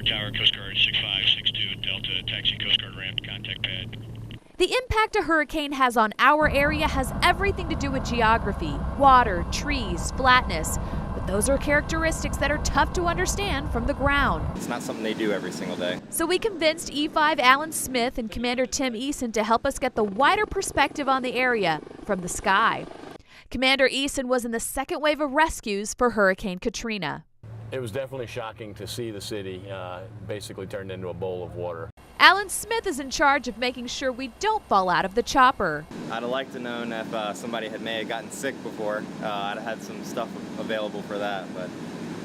Tower, Coast Guard 6562 Delta, taxi Coast Guard ramp to contact pad. The impact a hurricane has on our area has everything to do with geography, water, trees, flatness. But those are characteristics that are tough to understand from the ground. It's not something they do every single day. So we convinced E5 Alan Smith and Commander Tim Eason to help us get the wider perspective on the area from the sky. Commander Eason was in the second wave of rescues for Hurricane Katrina. It was definitely shocking to see the city basically turned into a bowl of water. Alan Smith is in charge of making sure we don't fall out of the chopper. I'd have liked to known if somebody may have gotten sick before. I'd have had some stuff available for that, but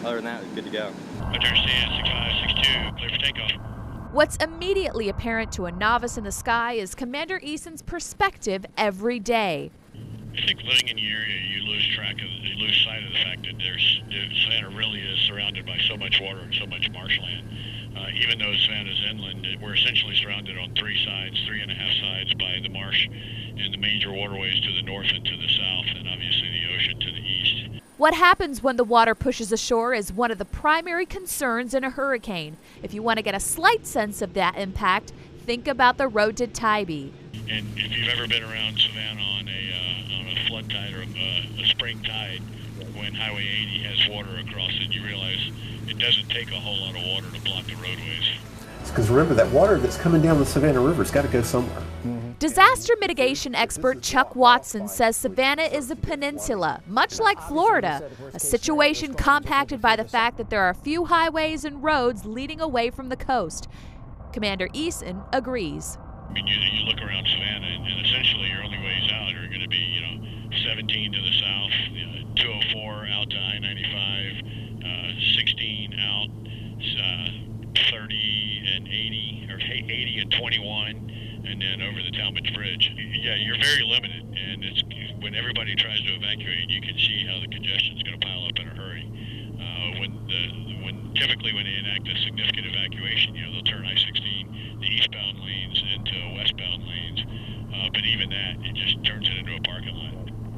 other than that, good to go. Understand 6562, clear for takeoff. What's immediately apparent to a novice in the sky is Commander Eason's perspective every day. I think living in the area, you lose sight of the fact that Savannah really is surrounded by so much water and so much marshland. Even though Savannah's inland, we're essentially surrounded on 3 and a half sides by the marsh and the major waterways to the north and to the south, and obviously the ocean to the east. What happens when the water pushes ashore is one of the primary concerns in a hurricane. If you want to get a slight sense of that impact, think about the road to Tybee. And if you've ever been around Savannah on a flood tide or a spring tide, when Highway 80 has water across it, you realize it doesn't take a whole lot of water to block the roadways. Because remember, that water that's coming down the Savannah River's got to go somewhere. Disaster mitigation expert Chuck Watson says Savannah is a peninsula, much like Florida, a situation compacted by the fact that there are few highways and roads leading away from the coast. Commander Eason agrees. I mean, you look around Savannah, and essentially your only ways out are going to be, 17 to the south, 204 out to I-95, 16 out, 30 and 80, or 80 and 21, and then over the Talmadge Bridge. Yeah, you're very limited, and it's when everybody tries to evacuate, you can see how the congestion is going to pile up in a hurry. Typically when they enact a significant evacuation, they'll turn I-16, the eastbound lanes into westbound lanes, but even that, it just turns it into a parking lot.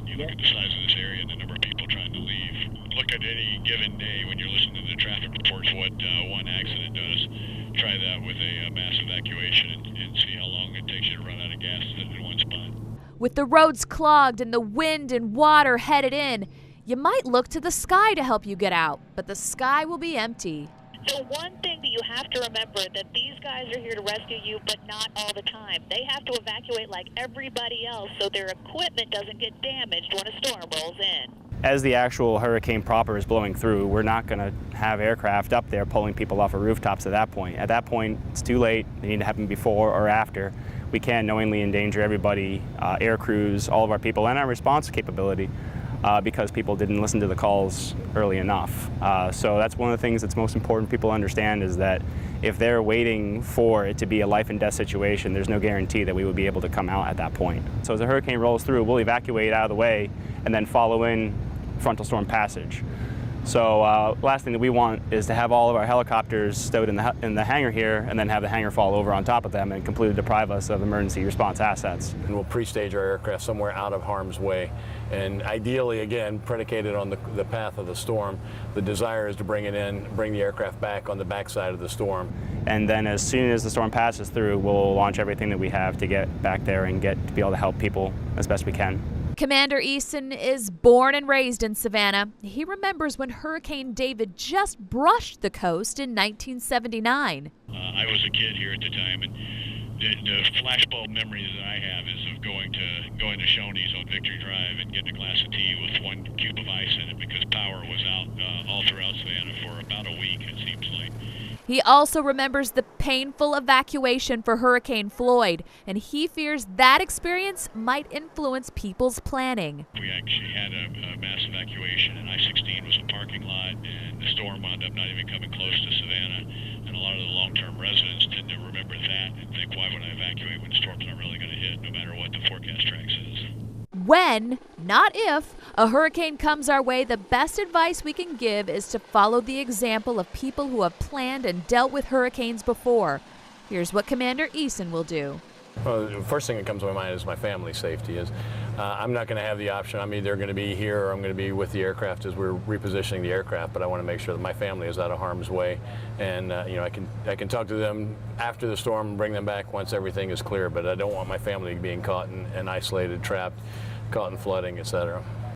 You look at the size of this area and the number of people trying to leave. Look at any given day when you're listening to the traffic reports what one accident does. Try that with a mass evacuation and see how long it takes you to run out of gas in one spot. With the roads clogged and the wind and water headed in, you might look to the sky to help you get out, but the sky will be empty. So one thing that you have to remember, that these guys are here to rescue you, but not all the time. They have to evacuate like everybody else so their equipment doesn't get damaged when a storm rolls in. As the actual hurricane proper is blowing through, we're not going to have aircraft up there pulling people off of rooftops at that point. At that point, it's too late. They need to happen before or after. We can't knowingly endanger everybody, air crews, all of our people, and our response capability. Because people didn't listen to the calls early enough. So that's one of the things that's most important people understand, is that if they're waiting for it to be a life and death situation, there's no guarantee that we would be able to come out at that point. So as the hurricane rolls through, we'll evacuate out of the way and then follow in frontal storm passage. So last thing that we want is to have all of our helicopters stowed in the hangar here and then have the hangar fall over on top of them and completely deprive us of emergency response assets. And we'll pre-stage our aircraft somewhere out of harm's way. And ideally, again, predicated on the path of the storm, the desire is to bring the aircraft back on the backside of the storm. And then as soon as the storm passes through, we'll launch everything that we have to get back there and get to be able to help people as best we can. Commander Eason is born and raised in Savannah. He remembers when Hurricane David just brushed the coast in 1979. I was a kid here at the time, and the flashbulb memories that I have is of going to Shoney's on Victory Drive and getting a glass of tea with one cube of ice in it because power was out all throughout Savannah for about a week, it seems like. He also remembers the painful evacuation for Hurricane Floyd, and he fears that experience might influence people's planning. We actually had a mass evacuation, and I-16 was a parking lot, and the storm wound up not even coming close to Savannah. And a lot of the long-term residents tend to remember that and think, why would I evacuate when the storm's not really going to hit, no matter what the forecast track says. When, not if, a hurricane comes our way, the best advice we can give is to follow the example of people who have planned and dealt with hurricanes before. Here's what Commander Eason will do. Well, the first thing that comes to my mind is my family's safety. I'm not going to have the option. I'm either going to be here or I'm going to be with the aircraft as we're repositioning the aircraft. But I want to make sure that my family is out of harm's way, and I can talk to them after the storm and bring them back once everything is clear. But I don't want my family being caught and isolated, trapped, caught in flooding, etc.